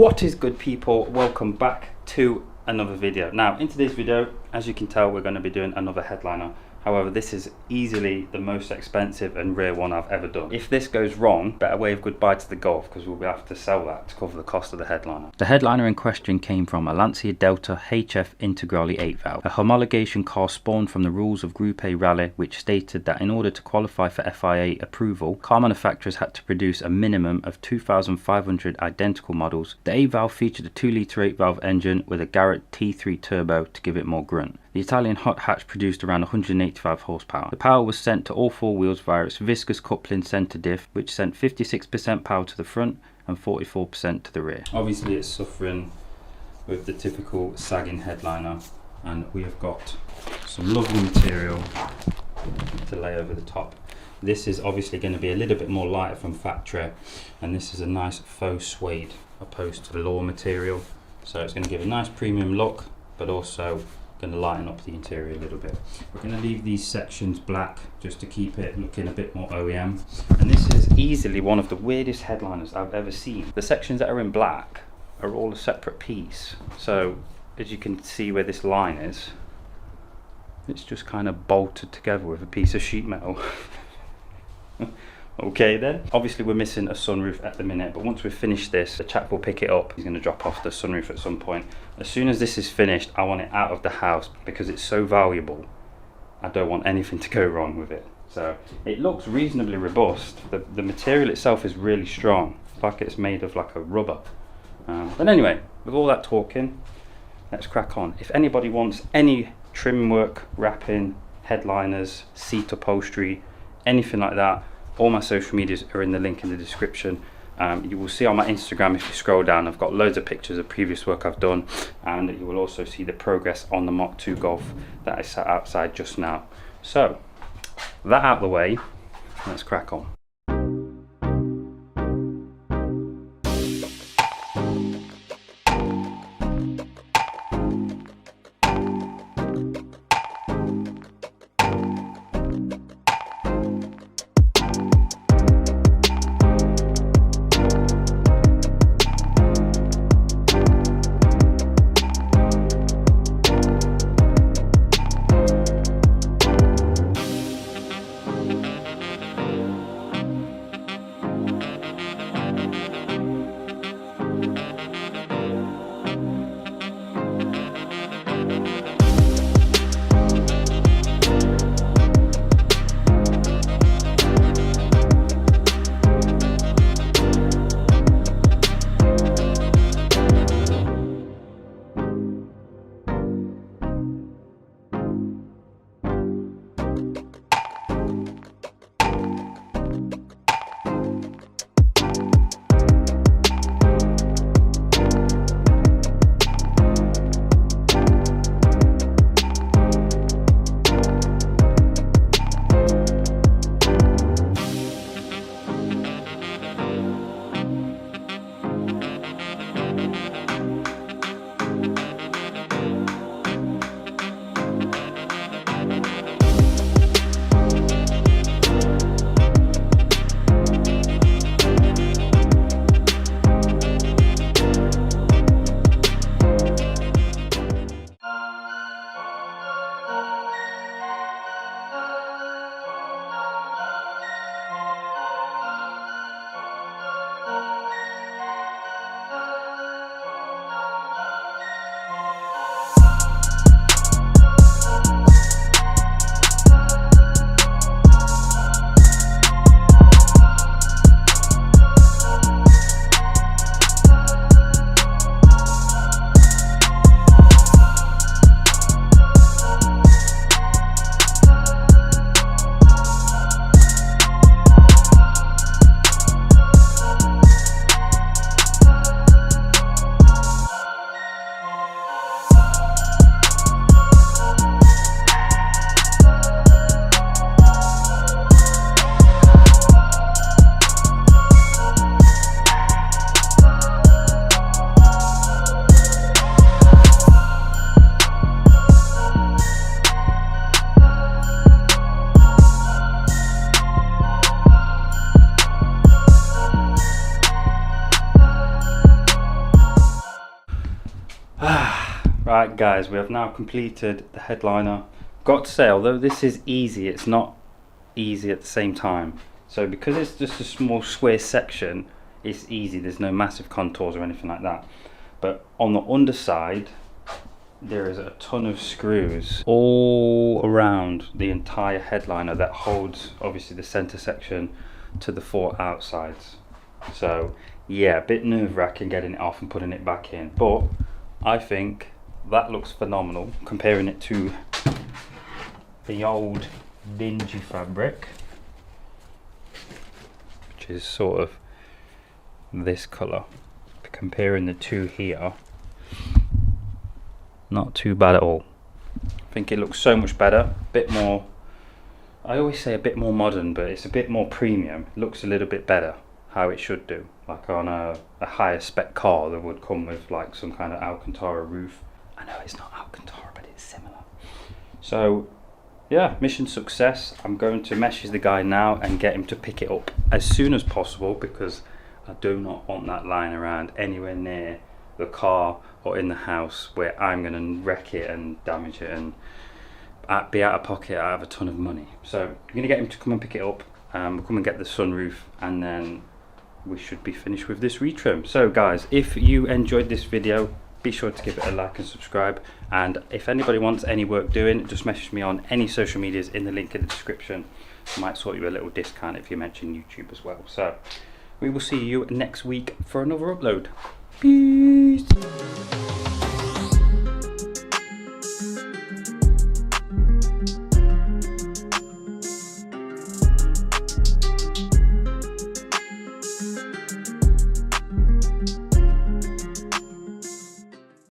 What is good, people? Welcome back to another video. Now in today's video, as you can tell, we're going to be doing another headliner. However, this is easily the most expensive and rare one I've ever done. If this goes wrong, better wave goodbye to the Golf, because we'll have to sell that to cover the cost of the headliner. The headliner in question came from a Lancia Delta HF Integrale 8 valve, a homologation car spawned from the rules of Group A Rally, which stated that in order to qualify for FIA approval, car manufacturers had to produce a minimum of 2,500 identical models. The 8 valve featured a 2-litre 8 valve engine with a Garrett T3 turbo to give it more grunt. The Italian hot hatch produced around 185 horsepower. The power was sent to all four wheels via its viscous coupling centre diff, which sent 56% power to the front and 44% to the rear. Obviously it's suffering with the typical sagging headliner, and we have got some lovely material to lay over the top. This is obviously going to be a little bit more lighter from factory, and this is a nice faux suede opposed to the Law material, so it's going to give a nice premium look, but also going to lighten up the interior a little bit. We're going to leave these sections black just to keep it looking a bit more OEM, and this is easily one of the weirdest headliners I've ever seen. The sections that are in black are all a separate piece, so as you can see where this line is, it's just kind of bolted together with a piece of sheet metal. Okay then, obviously we're missing a sunroof at the minute, but once we've finished this, the chap will pick it up. He's going to drop off the sunroof at some point. As soon as this is finished, I want it out of the house because it's so valuable. I don't want anything to go wrong with it. So it looks reasonably robust. The material itself is really strong. It's like it's made of like a rubber. But anyway, with all that talking, let's crack on. If anybody wants any trim work, wrapping, headliners, seat upholstery, anything like that, all my social medias are in the link in the description. You will see on my Instagram, if you scroll down, I've got loads of pictures of previous work I've done, and you will also see the progress on the Mark II Golf that I sat outside just now. So, that out of the way, let's crack on. Right guys, we have now completed the headliner. Got to say, although this is easy, it's not easy at the same time. So because it's just a small square section, it's easy, there's no massive contours or anything like that. But on the underside, there is a ton of screws all around the entire headliner that holds obviously the center section to the 4 outsides. So yeah, a bit nerve-wracking getting it off and putting it back in, but I think that looks phenomenal comparing it to the old dingy fabric, which is sort of this colour. Comparing the two here, not too bad at all. I think it looks so much better, a bit more, I always say a bit more modern, but it's a bit more premium. It looks a little bit better, how it should do, like on a higher spec car that would come with like some kind of Alcantara roof. I know it's not Alcantara, but it's similar. So yeah, mission success. I'm going to message the guy now and get him to pick it up as soon as possible, because I do not want that lying around anywhere near the car or in the house where I'm going to wreck it and damage it and be out of pocket. I have a ton of money. So I'm going to get him to come and pick it up. We'll come and get the sunroof, and then we should be finished with this retrim. So guys, if you enjoyed this video, be sure to give it a like and subscribe. And if anybody wants any work doing, just message me on any social medias in the link in the description. I might sort you a little discount if you mention YouTube as well. So we will see you next week for another upload. Peace.